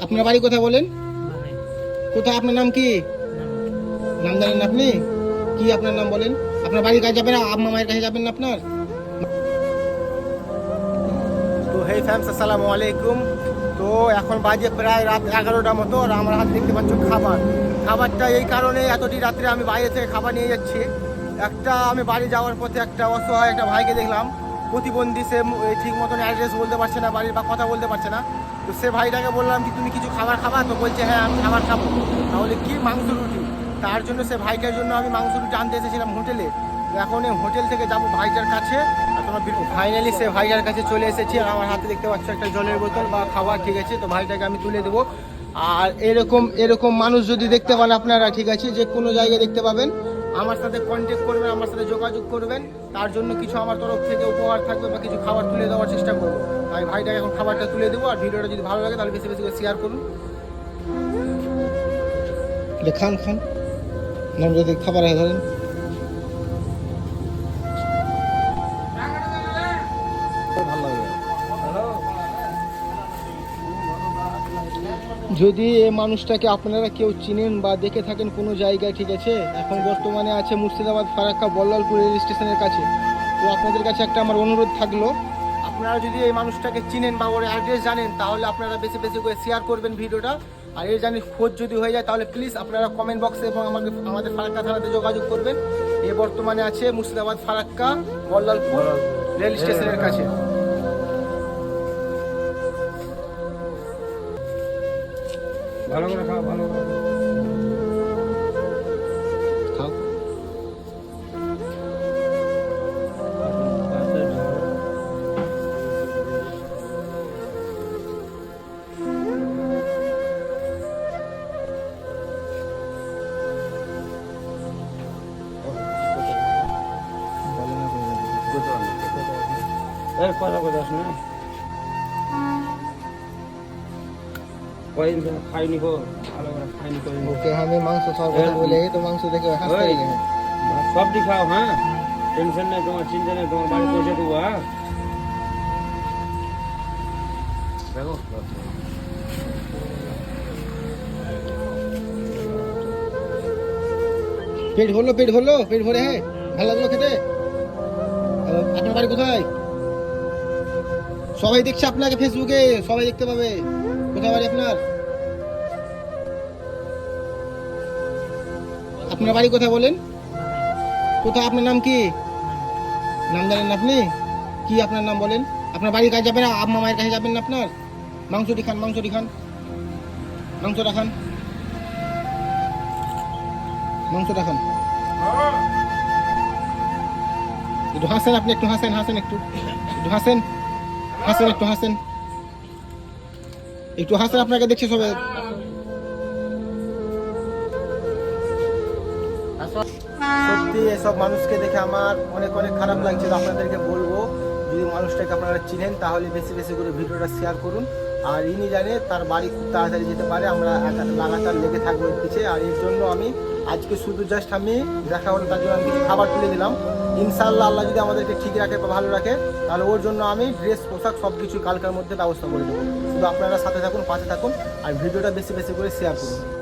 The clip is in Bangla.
আপনার বাড়ি কোথায় বলেন? কোথায়? আপনার নাম কি? নাম জানেন না আপনি? কি আপনার নাম বলেন? আপনার বাড়ির কাছে যাবেন, আম্মা মায়ের কাছে যাবেন না আপনার? তো হে ফ্যামস, আসসালামু আলাইকুম। তো এখন বাজে প্রায় রাত 11টার মতো, আর আমার হাতে দেখতে পাচ্ছ খাবারটা এই কারণে এতটি রাত্রে আমি বাইরে থেকে খাবার নিয়ে যাচ্ছি। আমি বাড়ি যাওয়ার পথে একটা অসহায় একটা ভাইকে দেখলাম, প্রতিবন্ধী, সে ঠিক মতন অ্যাড্রেস বলতে পারছে না বাড়ির, বা কথা বলতে পারছে না। তো সে ভাইটাকে বললাম কি তুমি কিছু খাবার খাবা? তো বলছে হ্যাঁ আমি খাবার খাবো। তাহলে কি? মাংস রুটি। তার জন্য সে ভাইটার জন্য আমি মাংস রুটি আনতে এসেছিলাম হোটেলে। তো এখন এই হোটেল থেকে যাবো ভাইটার কাছে, আর তোমার ফাইনালি সে ভাইটার কাছে চলে এসেছি। আর আমার হাতে দেখতে পাচ্ছ একটা জলের বোতল বা খাবার, ঠিক আছে? তো ভাইটাকে আমি তুলে দেবো। আর এরকম মানুষ যদি দেখতে পান আপনারা, ঠিক আছে, যে কোনো জায়গায় দেখতে পাবেন, আমার সাথে কন্ট্যাক্ট করবেন, আমার সাথে যোগাযোগ করবেন। তার জন্য কিছু আমার তরফ থেকে উপহার থাকবে বা কিছু খাবার তুলে দেওয়ার চেষ্টা করবো। তাই ভাইটাকে এখন খাবারটা তুলে দেবো। আর ভিডিওটা যদি ভালো লাগে তাহলে বেশি বেশি করে শেয়ার করুন। খান খান নাম যদি খাবার ধরেন। যদি এই মানুষটাকে আপনারা কেউ চিনেন বা দেখে থাকেন কোনো জায়গায়, ঠিক আছে, এখন বর্তমানে আছে মুর্শিদাবাদ ফারাক্কা বল্লালপুর রেল স্টেশনের কাছে। তো আপনাদের কাছে একটা আমার অনুরোধ থাকলো, আপনারা যদি এই মানুষটাকে চিনেন বা ওর অ্যাড্রেস জানেন, তাহলে আপনারা বেশি বেশি করে শেয়ার করবেন ভিডিওটা। আর এর জানি খোঁজ যদি হয়ে যায় তাহলে প্লিজ আপনারা কমেন্ট বক্সে এবং আমাদের ফারাক্কা থানাতে যোগাযোগ করবেন। এ বর্তমানে আছে মুর্শিদাবাদ ফারাক্কা বল্লালপুর রেল স্টেশনের কাছে। ভালো করে খাও, ভালো করে খাও। কথা কথা শুনে কয়েকদিন ধরে খাইনি গো, ভালো করে খাইনি কয়েকদিন। ওকে আমি মাংস খাওয়ার কথা বলে তো মাংস দেখে হাসতে লেগে গেছে। সবজি খাও, হ্যাঁ, টেনশন নেই তোমার, চিন্তা নেই, তোমার বাড়ি পৌঁছে দেবো। হ্যাঁ দেখো পেট ভরে, হ্যাঁ, ভালো লাগলো খেতে। আপনার বাড়ি কোথায়? সবাই দেখছে আপনাকে ফেসবুকে, সবাই দেখতে পাবে। কোথায় বাড়ি আপনার? আপনার বাড়ি কোথায় বলেন? কোথায়? আপনার নাম কি? নাম জানেন না আপনি? কি আপনার নাম বলেন? আপনার বাড়ির কাছে যাবেন, আম্মা মায়ের কাছে যাবেন না আপনার? মাংসটি খান, মাংসটা খান। মাংসটা খান। একটু হাসেন আপনি, একটু হাসেন একটু হাসেন একটু হাসেন, আপনাকে দেখছে সবাই। সত্যি এসব মানুষকে দেখে আমার অনেক খারাপ লাগছে। আপনাদেরকে বলবো, যদি মানুষটাকে আপনারা চিনেন তাহলে বেশি বেশি করে ভিডিওটা শেয়ার করুন। আর ইনি জানে তার বাড়ি খুব তাড়াতাড়ি যেতে পারে, আমরা লাগাতার লেগে থাকবো এর পিছিয়ে। আর এর জন্য আমি আজকে শুধু জাস্ট আমি দেখা হলো, তার জন্য আমি কিছু খাবার তুলে দিলাম। ইনশাআল্লাহ আল্লাহ যদি আমাদেরকে ঠিক রাখে বা ভালো রাখে, তাহলে ওর জন্য আমি ড্রেস পোশাক সব কিছু কালকের মধ্যে ব্যবস্থা করে দেবো। শুধু আপনারা সাথে থাকুন, পাশে থাকুন, আর ভিডিওটা বেশি বেশি করে শেয়ার করুন।